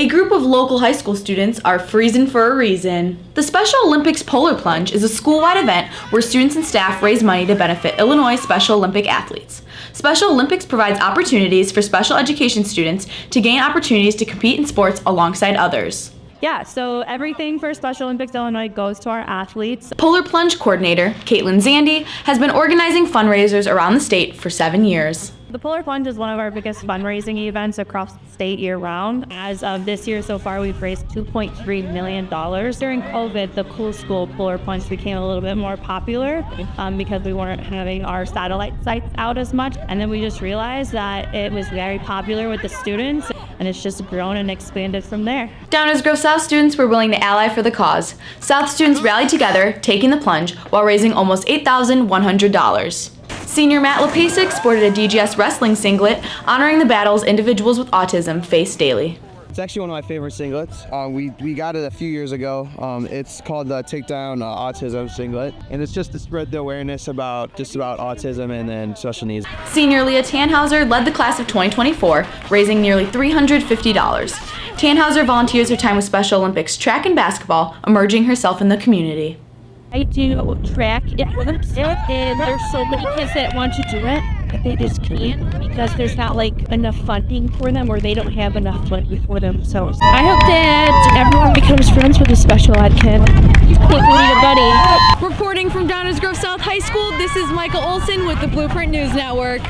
A group of local high school students are freezing for a reason. The Special Olympics Polar Plunge is a school-wide event where students and staff raise money to benefit Illinois Special Olympic athletes. Special Olympics provides opportunities for special education students to gain opportunities to compete in sports alongside others. Yeah, so everything for Special Olympics Illinois goes to our athletes. Polar Plunge coordinator Caitlin Zandy has been organizing fundraisers around the state for 7 years. The Polar Plunge is one of our biggest fundraising events across the state year-round. As of this year so far, we've raised $2.3 million. During COVID, the Cool School Polar Plunge became a little bit more popular because we weren't having our satellite sites out as much. And then we just realized that it was very popular with the students, and it's just grown and expanded from there. Downers Grove South students were willing to ally for the cause. South students rallied together, taking the plunge, while raising almost $8,100. Senior Matt Lepasic sported a DGS wrestling singlet, honoring the battles individuals with autism face daily. It's actually one of my favorite singlets. We got it a few years ago. It's called the Takedown Autism Singlet, and it's just to spread the awareness about autism and then special needs. Senior Leah Tannhauser led the class of 2024, raising nearly $350. Tannhauser volunteers her time with Special Olympics track and basketball, emerging herself in the community. I do track and there's so many kids that want to do it, but they just can't because there's not enough funding for them, or they don't have enough money for themselves. I hope that everyone becomes friends with a special ed kid. I think we need a buddy. Reporting from Downers Grove South High School, this is Michael Olson with the Blueprint News Network.